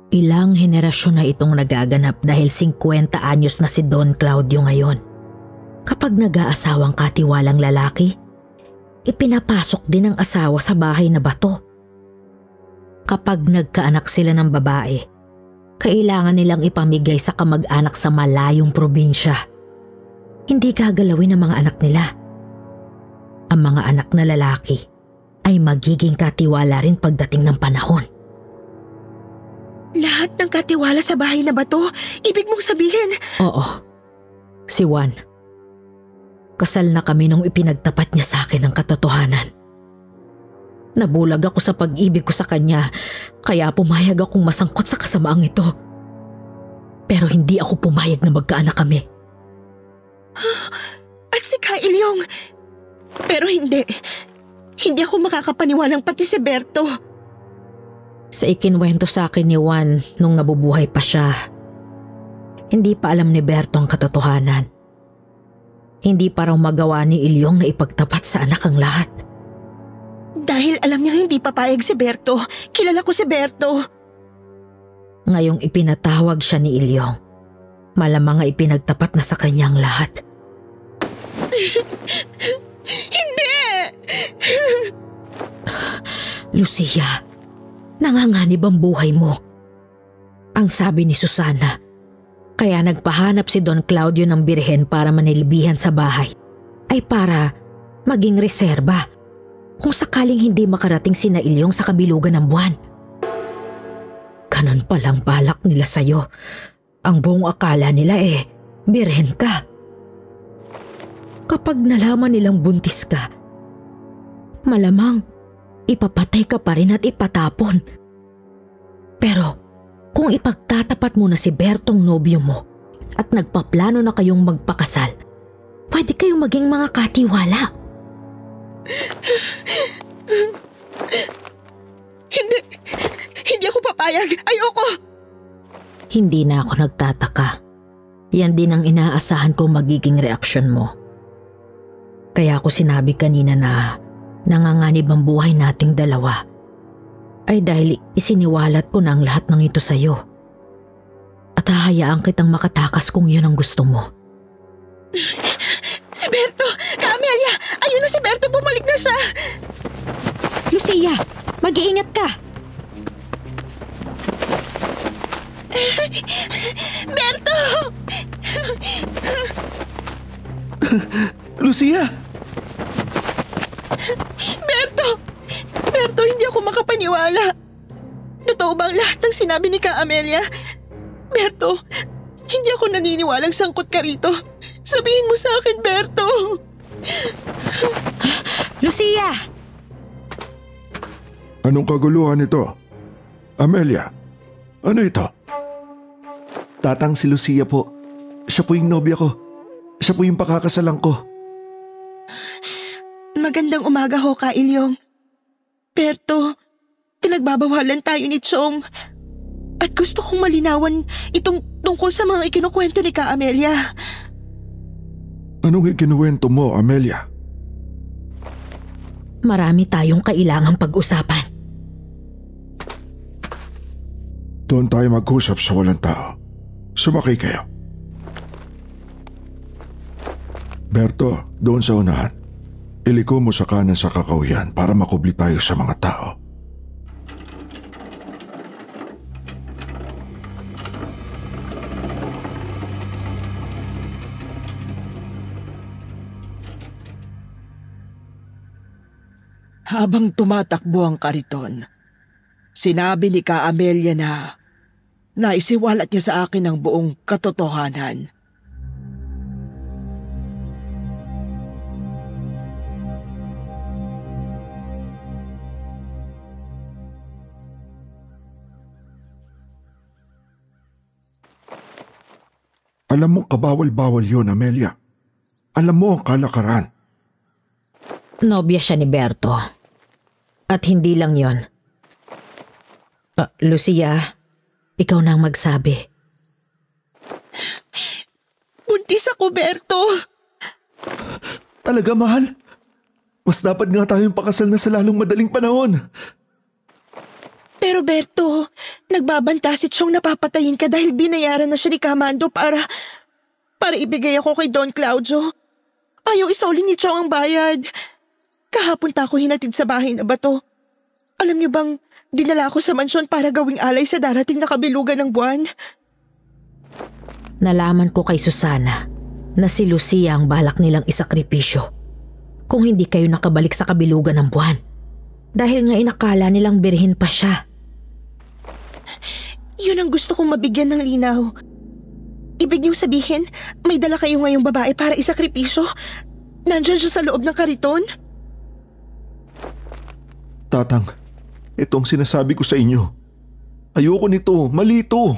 Ilang henerasyon na itong nagaganap dahil 50 anyos na si Don Claudio ngayon. Kapag nag-aasawang katiwalang lalaki, ipinapasok din ang asawa sa bahay na bato. Kapag nagkaanak sila ng babae, kailangan nilang ipamigay sa kamag-anak sa malayong probinsya. Hindi gagalawin ng mga anak nila. Ang mga anak na lalaki ay magiging katiwala rin pagdating ng panahon. Lahat ng katiwala sa bahay na bato, ibig mong sabihin? Oo, si Juan. Kasal na kami nung ipinagtapat niya sa akin ang katotohanan. Nabulag ako sa pag-ibig ko sa kanya, kaya pumayag akong masangkot sa kasamaang ito. Pero hindi ako pumayag na magkaanak kami. Ilyong. Pero hindi. Hindi ako makakapaniwalang pati si Berto. Sa ikinwento sa akin ni Juan nung nabubuhay pa siya, hindi pa alam ni Berto ang katotohanan. Hindi pa raw magawa ni Ilyong na ipagtapat sa anak ang lahat. Dahil alam niya hindi papayag si Berto. Kilala ko si Berto. Ngayong ipinatawag siya ni Ilyong, malamang nga ipinagtapat na sa kanya ang lahat. Hindi! Lucia, nanganganib ang buhay mo. Ang sabi ni Susana, kaya nagpahanap si Don Claudio ng birhen para manilbihan sa bahay, ay para maging reserba kung sakaling hindi makarating sina Ilyong sa kabilugan ng buwan. Ganun palang balak nila sa'yo. Ang buong akala nila birhen ka. Kapag nalaman nilang buntis ka, malamang ipapatay ka pa rin at ipatapon. Pero kung ipagtatapat mo na si Bertong nobyo mo at nagpaplano na kayong magpakasal, pwede kayong maging mga katiwala. Hindi ako papayag. Ayoko. Hindi na ako nagtataka. Yan din ang inaasahan kong magiging reaksyon mo. Kaya ako sinabi kanina na nanganganib ang buhay nating dalawa ay dahil isiniwalat ko na ang lahat ng ito sa'yo. At hahayaan kitang makatakas kung yun ang gusto mo. Si Berto! Ka-Amelia! Ayun na si Berto! Bumalik na siya! Lucia! Mag-iingat ka! Berto! Lucia! Berto, hindi ako makapaniwala. Totoo ba ang lahat ng sinabi ni Ka-Amelia? Berto, hindi ako naniniwalang sangkot ka rito. Sabihin mo sa akin, Berto! Lucia! Anong kaguluhan ito? Amelia, ano ito? Tatang si Lucia po. Siya po yung nobya ko. Siya po yung pakakasalan ko. Magandang umaga ho, Ka Ilyong. Berto, pinagbabawalan tayo ni Chong. At gusto kong malinawan itong tungkol sa mga ikinukwento ni Ka Amelia. Anong ikinuwento mo, Amelia? Marami tayong kailangang pag-usapan. Doon tayo mag-usap sa walang tao. Sumakay kayo. Berto, doon sa unahan. Iliko mo sa kanan sa kakawian para makubli tayo sa mga tao. Habang tumatakbo ang kariton, sinabi ni Ka-Amelia na naisiwalat niya sa akin ang buong katotohanan. Alam mo kabawal-bawal yun, Amelia. Alam mo ang kalakaran. Nobya siya ni Berto. At hindi lang yon. Lucia, ikaw na ang magsabi. Buntis ako, Berto. Talaga, mahal? Mas dapat nga tayong pakasal na sa lalong madaling panahon. Pero Berto, nagbabanta si Chong na papatayin ka dahil binayaran na siya ni Kamando para ibigay ako kay Don Claudio. Ayaw isauli ni Chong ang bayad. Kahapon pa ako hinatid sa bahay na bato. Alam niyo bang dinala ako sa mansyon para gawing alay sa darating na kabilugan ng buwan? Nalaman ko kay Susana na si Lucia ang balak nilang isakripisyo kung hindi kayo nakabalik sa kabilugan ng buwan. Dahil nga inakala nilang birhin pa siya. Yun ang gusto kong mabigyan ng linaw. Ibig niyong sabihin, may dala kayo ngayong babae para isakripisyo? Nandyan siya sa loob ng kariton? Tatang, ito ang sinasabi ko sa inyo. Ayoko nito, mali ito.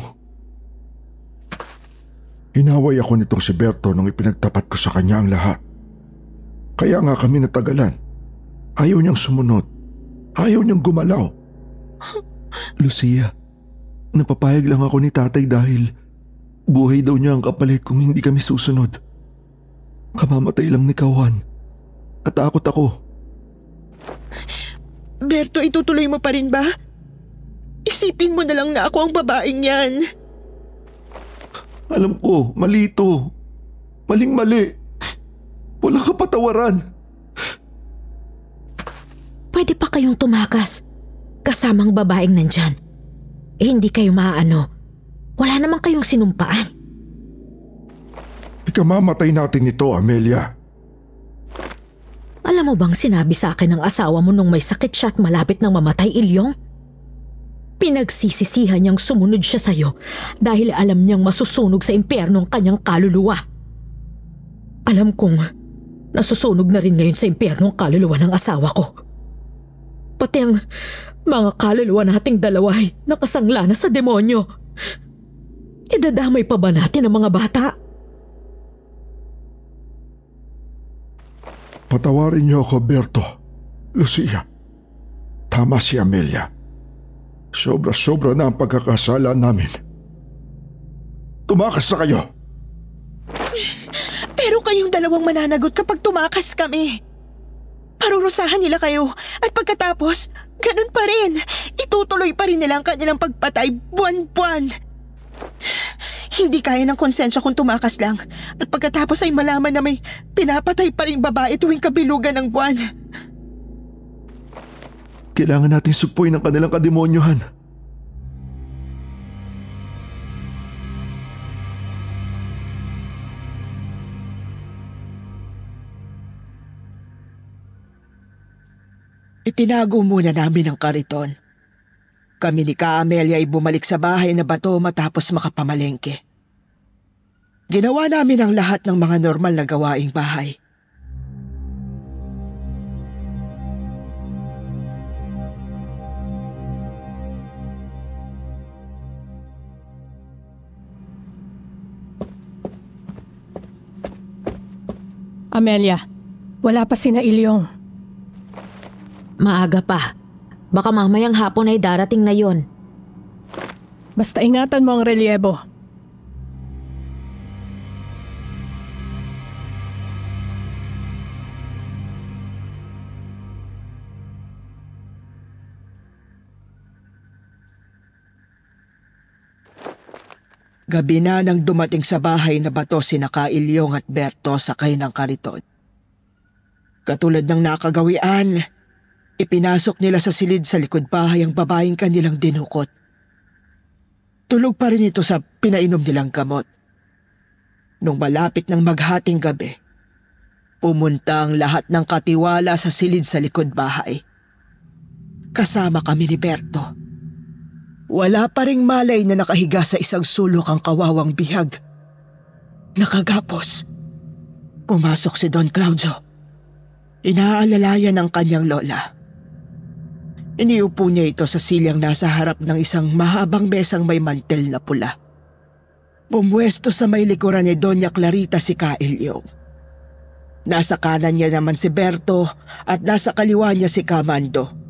Inaway ako nitong si Berto nung ipinagtapat ko sa kanya ang lahat. Kaya nga kami natagalan. Ayaw niyang sumunod. Ayaw niyang gumalaw. Lucia, napapayag lang ako ni tatay dahil buhay daw niya ang kapalit kung hindi kami susunod. Kamamatay lang ni Kawan. Natakot ako. Berto, itutuloy mo pa rin ba? Isipin mo na lang na ako ang babaeng yan. Alam ko, mali ito. Maling-mali. Walang kapatawaran. Pwede pa kayong tumakas kasamang babaeng nandyan. Hindi kayo maaano. Wala naman kayong sinumpaan. Ikamamatay natin ito, Amelia. Alam mo bang sinabi sa akin ng asawa mo nung may sakit siya at malapit nang mamatay, Ilyong? Pinagsisisihan niyang sumunod siya sa'yo dahil alam niyang masusunog sa impyerno ang kanyang kaluluwa. Alam kong nasusunog na rin ngayon sa impyerno ang kaluluwa ng asawa ko. Pati ang mga kaluluwa nating dalawa ay nakasangla na sa demonyo. Idadamay pa ba natin ang mga bata? Patawarin niyo ako, Berto. Lucia, tama si Amelia. Sobra-sobra na ang pagkakasala namin. Tumakas na kayo! Pero kayong dalawang mananagot kapag tumakas kami. Parurusahan nila kayo at pagkatapos, ganun pa rin. Itutuloy pa rin nila ang kanilang pagpatay buwan-buwan. Hindi kaya ng konsensya kung tumakas lang at pagkatapos ay malaman na may pinapatay pa rin babae tuwing kabilugan ng buwan. Kailangan natin supoy ng kanilang kademonyohan. Itinago muna namin ang kariton. Kami ni Ka Amelia ay bumalik sa bahay na bato matapos makapamalengke. Ginawa namin ang lahat ng mga normal na gawaing bahay. Amelia, wala pa sina Ilyong. Maaga pa. Baka mamayang hapon ay darating na yon. Basta ingatan mo ang relyebo. Gabi na nang dumating sa bahay na bato sina Ka Ilyong at Berto sakay ng kariton. Katulad ng nakagawian, ipinasok nila sa silid sa likod bahay ang babaeng kanilang dinukot. Tulog pa rin ito sa pinainom nilang gamot. Nung malapit ng maghating gabi, pumunta ang lahat ng katiwala sa silid sa likod bahay. Kasama kami ni Berto. Wala pa ring malay na nakahiga sa isang sulok ang kawawang bihag. Nakagapos. Pumasok si Don Claudio. Inaalalayan ang kanyang lola. Iniupo niya ito sa silyang nasa harap ng isang mahabang mesang may mantel na pula. Pumwesto sa may likuran ni Doña Clarita si Ka Ilyong. Nasa kanan niya naman si Berto at nasa kaliwa niya si Kamando.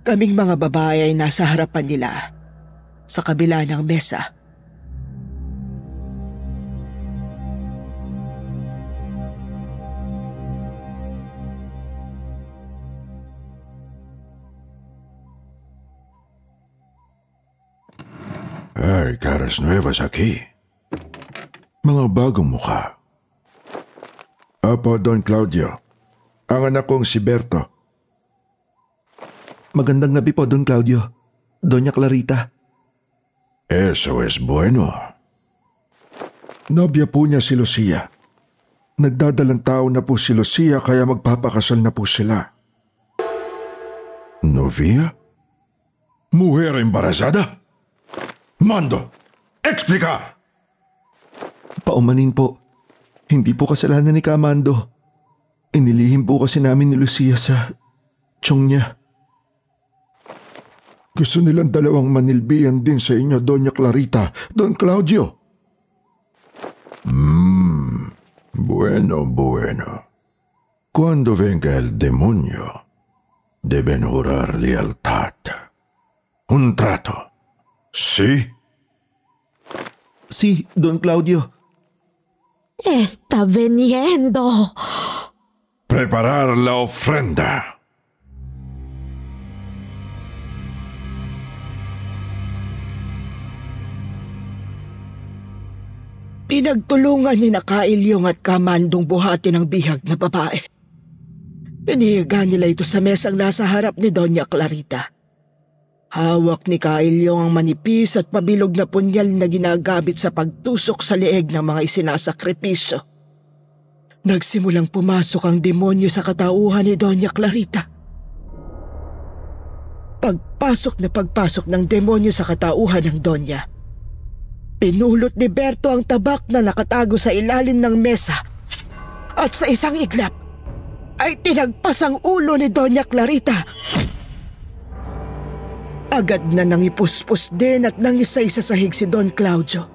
Kaming mga babae ay nasa harapan nila, sa kabila ng mesa. Ay, caras nuevas aquí. Mga bagong mukha. Apo, Don Claudio. Ang anak kong si Berto. Magandang gabi po, Don Claudio. Doña Clarita. Eso es bueno. Nobya po niya si Lucia. Nagdadalang tao na po si Lucia kaya magpapakasal na po sila. Novia? Mujer embarazada? Mando, explica! Paumanin po. Hindi po kasalanan ni Kamando. Inilihim po kasi namin ni Lucia sa tiyong niya. Gusto nilang dalawang manilbihan din sa inyo, Doña Clarita, Don Claudio. Bueno. Cuando venga el demonio, deben jurar lealtad. Un trato. ¿Sí? Sí, Don Claudio. Está veniendo. Preparar la ofrenda. Pinagtulungan ni Nakailyong at Kamandong buhati ng bihag na babae. Pinihiga nila ito sa mesang nasa harap ni Doña Clarita. Hawak ni Kailyong ang manipis at pabilog na punyal na ginagamit sa pagtusok sa leeg ng mga isinasakripisyo. Nagsimulang pumasok ang demonyo sa katauhan ni Doña Clarita. Pagpasok ng demonyo sa katauhan ng Donya, pinulot ni Berto ang tabak na nakatago sa ilalim ng mesa at sa isang iglap ay tinagpas ang ulo ni Doña Clarita. Agad na nangipuspos din at nangisay sa sahig si Don Claudio.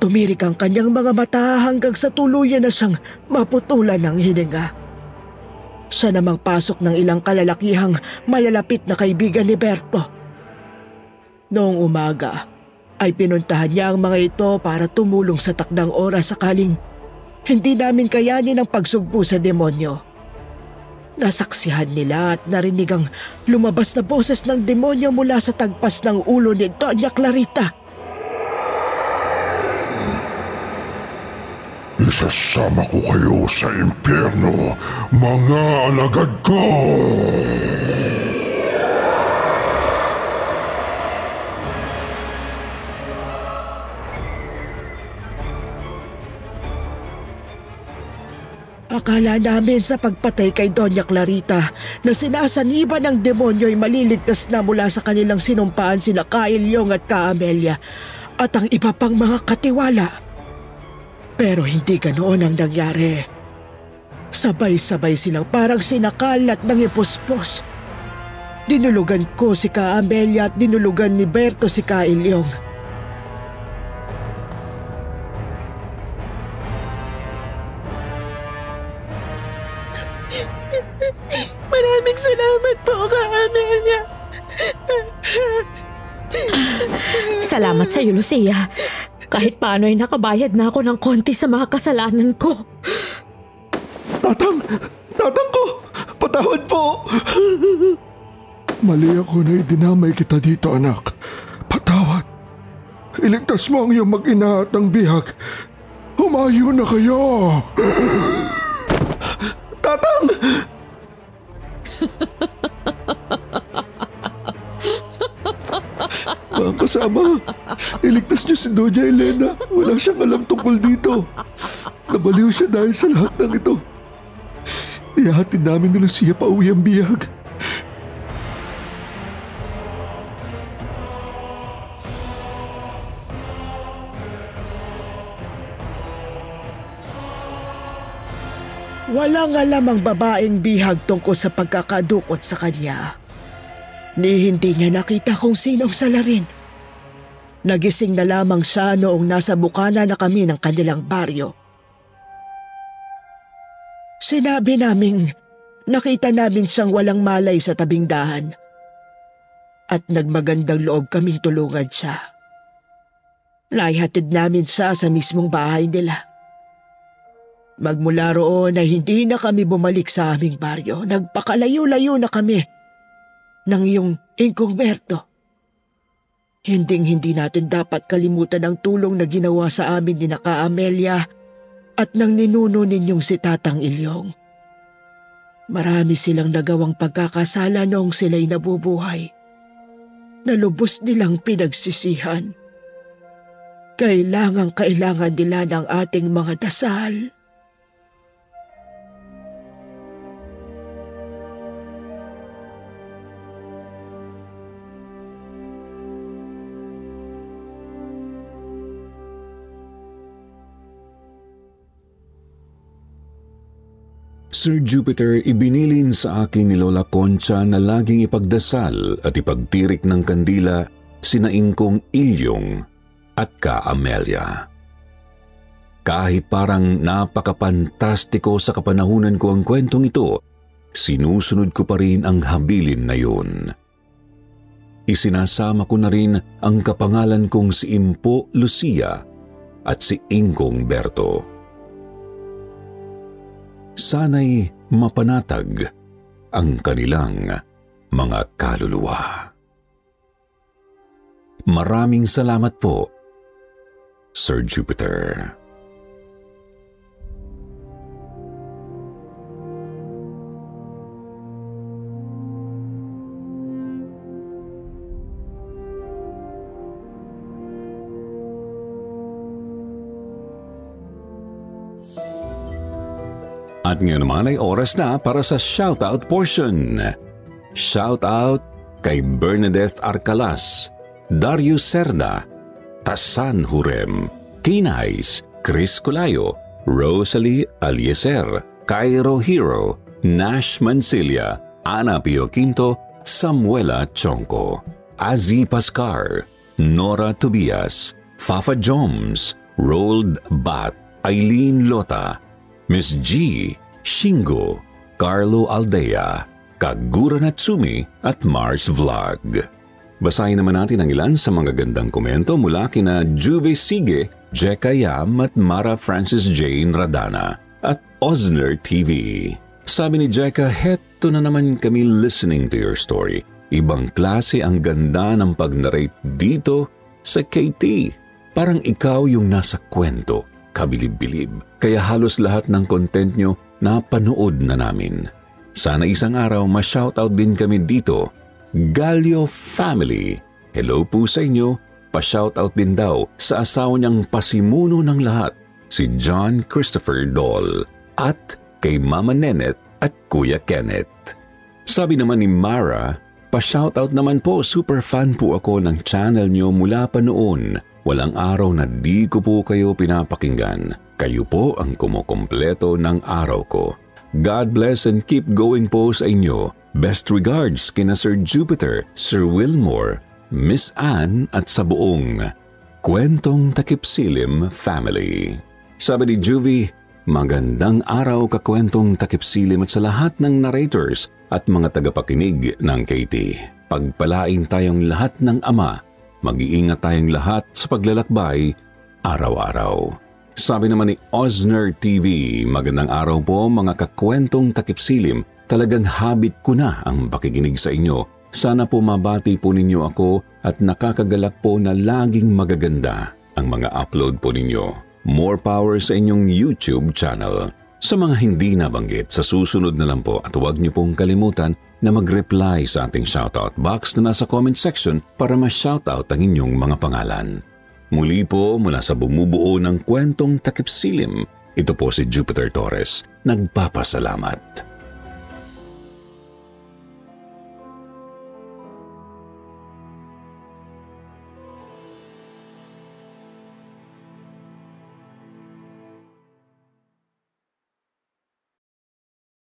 Tumirik ang kanyang mga mata hanggang sa tuluyan na siyang maputulan ng hininga. Siya namang pasok ng ilang kalalakihang malalapit na kaibigan ni Berto. Noong umaga ay pinuntahan niya ang mga ito para tumulong sa takdang oras sakaling hindi namin kayanin ang pagsugpo sa demonyo. Nasaksihan nila at narinig ang lumabas na boses ng demonyo mula sa tagpas ng ulo ni Doña Clarita. Isasama ko kayo sa impyerno, mga alagad ko! Akala namin sa pagpatay kay Doña Clarita na sinasaniba ng demonyo ay maliligtas na mula sa kanilang sinumpaan sina Kailyong at Kaamelia at ang iba pang mga katiwala. Pero hindi ganoon ang nangyari. Sabay-sabay silang parang sinakal at nangipuspos. Dinulugan ko si Kaamelia at dinulugan ni Berto si Kailyong. Maraming salamat po, Kaamelia. Salamat sa iyo, Lucia. Kahit paano ay nakabayad na ako ng konti sa mga kasalanan ko. Tatang ko! Patawad po! Mali ako na idinamay kita dito, anak. Patawad. Iligtas mo ang iyong mag-ina at ang bihag. Humayo na kayo! Tatang! Mga kasama, iligtas niyo si Doña Elena. Wala siyang alam tungkol dito. Nabaliw siya dahil sa lahat ng ito. Ihahatid namin ni Lucia pa uwi ang bihag. Walang alam ang babaeng bihag tungkol sa pagkakadukot sa kanya. Ni hindi niya nakita kung sinong salarin. Nagising na lamang siya noong nasa bukana na kami ng kanilang baryo. Sinabi naming nakita namin siyang walang malay sa tabing dahan. At nagmagandang loob kaming tulungan siya. Naihatid namin siya sa mismong bahay nila. Magmula roon ay hindi na kami bumalik sa aming baryo. Nagpakalayo-layo na kami ng iyong Ingkong Berto. Hinding-hindi natin dapat kalimutan ang tulong na ginawa sa amin ni Kaamelia at ng ninuno ninyong si Tatang Ilyong. Marami silang nagawang pagkakasala noong sila'y nabubuhay na lubos nilang pinagsisihan. Kailangan nila ng ating mga dasal. Sir Jupiter, ibinilin sa akin ni Lola Concha na laging ipagdasal at ipagtirik ng kandila sina Ingkong Ilyong at Kaamelia. Kahit parang napakapantastiko sa kapanahunan ko ang kwentong ito, sinusunod ko pa rin ang habilin na yun. Isinasama ko na rin ang kapangalan kong si Impo Lucia at si Ingkong Berto. Sana'y mapanatag ang kanilang mga kaluluwa. Maraming salamat po, Sir Jupiter. At ngayon naman ay oras na para sa shoutout portion. Shoutout kay Bernadette Arcalas, Darius Cerda, Tasan Hurem, Tinais, Chris Colayo, Rosalie Alieser, Cairo Hero, Nash Mansilla, Ana Pio Quinto, Samuela Chonco, Azi Pascar, Nora Tobias, Fafa Joms, Rold Bat, Eileen Lota, Miss G, Shingo, Carlo Aldea, Kagura Natsumi at Mars Vlog. Basahin naman natin ang ilan sa mga gandang komento mula kina Juve Sige, Jeka Yam at Mara Francis Jane Radana at Osner TV. Sabi ni Jeka, heto na naman kami listening to your story. Ibang klase ang ganda ng pag-narrate dito sa KT. Parang ikaw yung nasa kwento. Kabilib-bilib. Kaya halos lahat ng content nyo napanood na namin. Sana isang araw ma-shoutout din kami dito. Galio Family. Hello po sa inyo. Pa-shoutout din daw sa asawa niyang pasimuno ng lahat, si John Christopher Doll. At kay Mama Nenet at Kuya Kenneth. Sabi naman ni Mara, pa-shoutout naman po. Super fan po ako ng channel nyo mula pa noon. Walang araw na di ko po kayo pinapakinggan. Kayo po ang kumukumpleto ng araw ko. God bless and keep going po sa inyo. Best regards kina Sir Jupiter, Sir Wilmore, Miss Anne at sa buong Kwentong Takip Silim family. Sabi ni Juvie, magandang araw kakwentong Takip Silim at sa lahat ng narrators at mga tagapakinig ng KT. Pagpalain tayong lahat ng Ama. Mag-iingat tayong lahat sa paglalakbay araw-araw. Sabi naman ni Osner TV, magandang araw po mga kakwentong Takip Silim. Talagang habit ko na ang pakikinig sa inyo. Sana po mabati po ninyo ako at nakakagalak po na laging magaganda ang mga upload po ninyo. More power sa inyong YouTube channel. Sa mga hindi nabanggit, sa susunod na lang po at huwag niyo pong kalimutan na mag-reply sa ating shoutout box na nasa comment section para ma-shoutout ang inyong mga pangalan. Muli po mula sa bumubuo ng Kwentong Takip Silim, ito po si Jupiter Torres, nagpapasalamat.